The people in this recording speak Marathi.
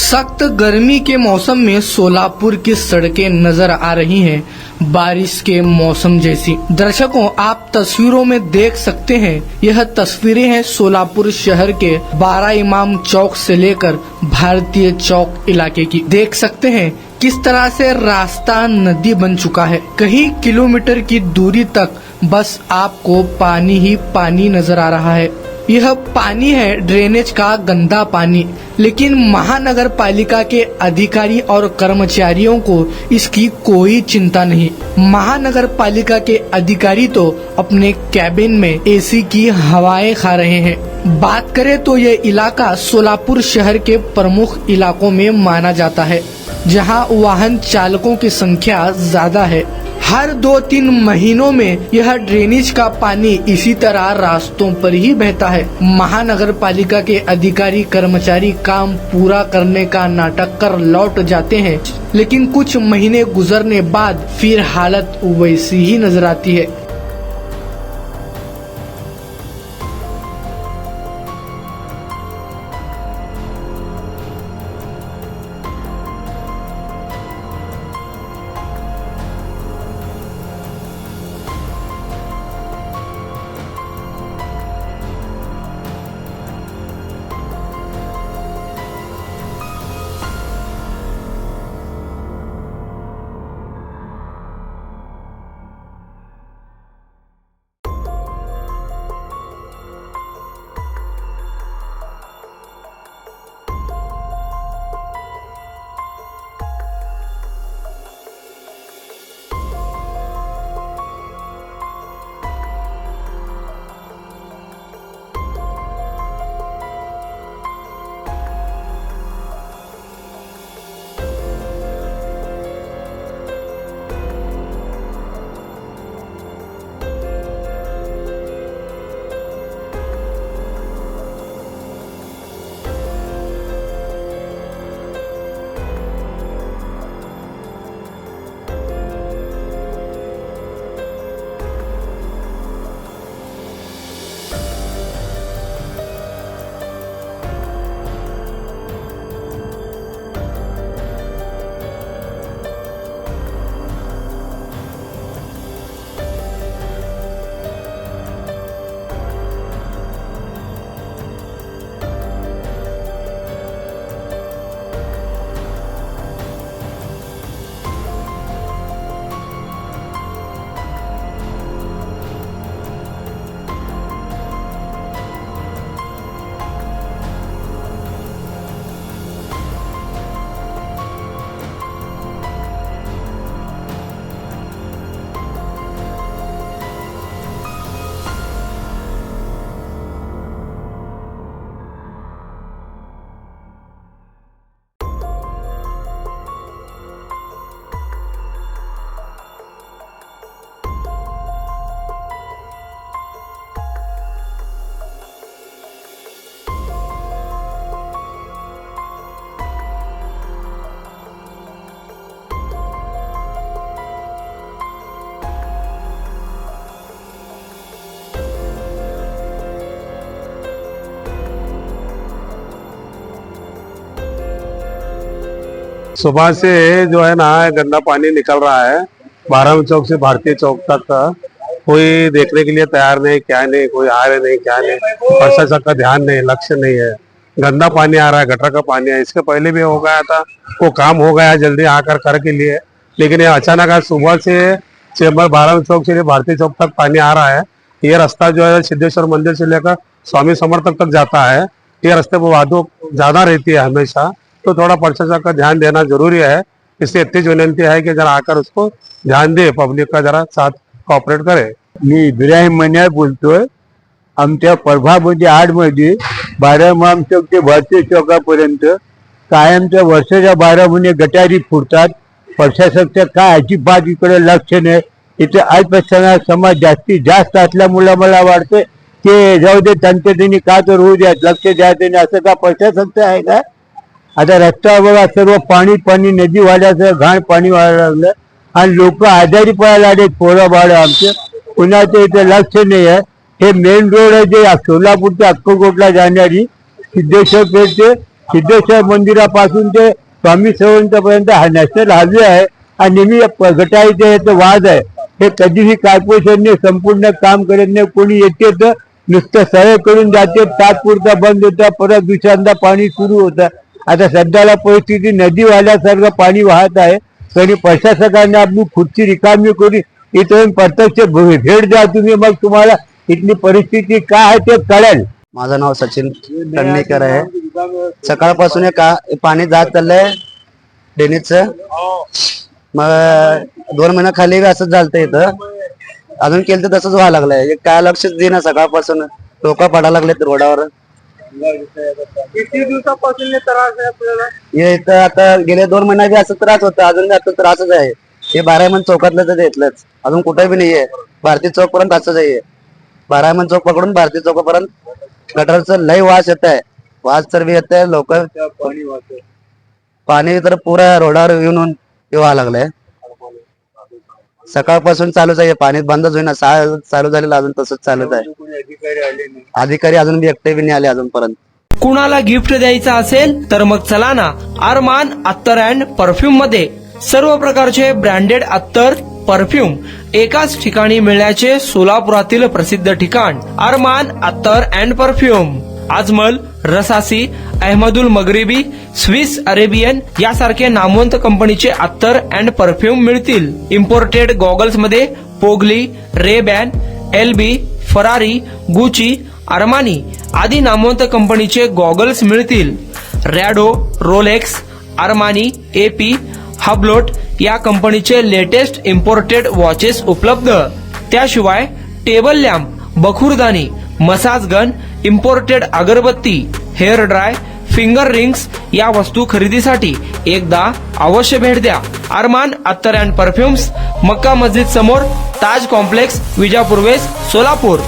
सख्त गर्मी के मौसम में सोलापुर की सड़कें नजर आ रही हैं बारिश के मौसम जैसी। दर्शकों, आप तस्वीरों में देख सकते हैं, यह तस्वीरें हैं सोलापुर शहर के 12 इमाम चौक से लेकर भारतीय चौक इलाके की। देख सकते हैं किस तरह से रास्ता नदी बन चुका है। कई किलोमीटर की दूरी तक बस आपको पानी ही पानी नजर आ रहा है। यह पानी है ड्रेनेज का गंदा पानी, लेकिन महानगर पालिका के अधिकारी और कर्मचारियों को इसकी कोई चिंता नहीं। महानगर पालिका के अधिकारी तो अपने कैबिन में एसी की हवाएं खा रहे हैं। बात करें तो ये इलाका सोलापुर शहर के प्रमुख इलाकों में माना जाता है, जहां वाहन चालकों की संख्या ज्यादा है। हर 2-3 महीनों में यह ड्रेनेज का पानी इसी तरह रास्तों पर ही बहता है। महानगर पालिका के अधिकारी कर्मचारी काम पूरा करने का नाटक कर लौट जाते हैं, लेकिन कुछ महीने गुजरने बाद फिर हालत वैसी ही नजर आती है। सुबह से जो है ना गंदा पानी निकल रहा है 12 चौक से भारतीय चौक तक का। कोई देखने के लिए तैयार नहीं, क्या नहीं, कोई आ रहे नहीं, क्या नहीं, प्रशासन का ध्यान नहीं, लक्ष्य नहीं है। गंदा पानी आ रहा है, गटर का पानी है। इसके पहले भी हो गया था, वो काम हो गया जल्दी आकर कर के लिए, लेकिन ये अचानक आज सुबह से चेंबर 12 चौक से भारतीय चौक तक पानी आ रहा है। ये रास्ता जो है सिद्धेश्वर मंदिर से लेकर स्वामी समर्थक तक जाता है। ये रास्ते पर वादों ज्यादा रहती है हमेशा, तो थोड़ा प्रशासन का ध्यान देना जरूरी है। इससे इतनी विनंती है कि जरा आकर उसको ध्यान दे, पब्लिक का जरा साथ कॉपरेट करे। मी इब्राहिम मन्यार बोलतोय। आमच्या प्रभामध्ये 8 मध्ये 12 इमाम चौक ते भारतीय चौकापर्यंत कायमच्या वर्षाच्या 12 महिने गटारी फुटतात। प्रशासनाचं काय अजिबात इकडे लक्ष नाही। इथे अल्पसंख्याक समाज जास्तीत जास्त असल्यामुळे मला वाटतं की जाऊ दे, त्यांनी का तर होऊ द्या, लक्ष द्यायचं नाही, असं का प्रशासनाचं आहे का? आता रस्त्यावर बघा सर्व पाणी पाणी, नदी वाड्याचं घाण पाणी व्हायला लागलं आणि लोक आजारी पडायला लागले, पोरं बाळ आमचे। कुणाचं इथे लक्ष नाही आहे। हे मेन रोड आहे जे सोलापूर ते अक्कलकोटला जाणारी सिद्धेश्वर पेठ ते सिद्धेश्वर मंदिरापासून ते स्वामी पर्यंत हा नॅशनल हायवे आहे आणि नेहमी गटारीचे हे वाद आहे. हे कधीही कॉर्पोरेशनने संपूर्ण काम करत नाही. कोणी येते तर नुसतं सवय करून जाते, तात्पुरता बंद होता, परत दुसऱ्यांदा पाणी सुरू होतं. आता सध्याला परिस्थिती नदी वाल्यासारखं पाणी वाहत आहे. तरी प्रशासकाने आपली खुर्ची रिकामी करून इथून प्रत्यक्ष भेट द्या तुम्ही, मग तुम्हाला इथली परिस्थिती काय आहे ते कळेल. माझं नाव सचिन टन्नेकर आहे. सकाळपासून हे पाणी जात चाललंय डेनीचं. मग 2 महिना खाली असंच झालतं इथं. अजून केलं तर तसंच व्हायला लागलंय. काय लक्षच देईना सकाळपासून. लोक पडायला लागलेत रोडावर. किती दिवसापासून त्रास आहे आपल्याला? हे इथं आता गेले 2 महिना बी असं त्रास होता, अजून आता त्रासच आहे. हे 12 चौकातलं तर घेतलंच, अजून कुठे बी नाहीये. भारतीय चौक पर्यंत असंच आहे. 12 चौक पकडून भारतीय चौकापर्यंत गटारचं लय वास येत आहे. वास तर बी येत आहे. लोक पाणी तर पुरा रोडावर येऊन व्हायला लागलंय. सकाळपासून चालूच आहे. पाणी बंदच होईना. चालू झालेलं अजून तसंच चालूच आहे. अधिकारी अजून बी एकटे बी नाही आले अजूनपर्यंत. कुणाला गिफ्ट द्यायचं असेल तर मग चला ना अरमान अत्तर अँड परफ्यूम मध्ये. सर्व प्रकारचे ब्रँडेड अत्तर परफ्यूम एकाच ठिकाणी मिळण्याचे सोलापुरातील प्रसिद्ध ठिकाण Armaan Attar and perfume. Ajmal, Rasasi, Ahmed Al Maghribi, Swiss Arabian यासारखे नामवंत कंपनीचे अत्तर अँड परफ्यूम मिळतील. इम्पोर्टेड गॉगल्स मध्ये पोगली, Ray Ban, LB, Ferrari, Gucci, Armani आदी नामवंत कंपनीचे गॉगल्स मिळतील. Rado, Rolex, Armani, AP, Hublot या कंपनीचे लेटेस्ट इम्पोर्टेड वॉचेस उपलब्ध. त्याशिवाय टेबल लॅम्प, बखुरदानी, मसाज गन, इम्पोर्टेड अगरबत्ती, हेअर ड्राय, फिंगर रिंग्स या वस्तू खरेदीसाठी एकदा अवश्य भेट द्या. अरमान अत्तर अँड परफ्युम्स, मक्का मस्जिद समोर, ताज कॉम्प्लेक्स, विजापूर वेस्ट, सोलापूर.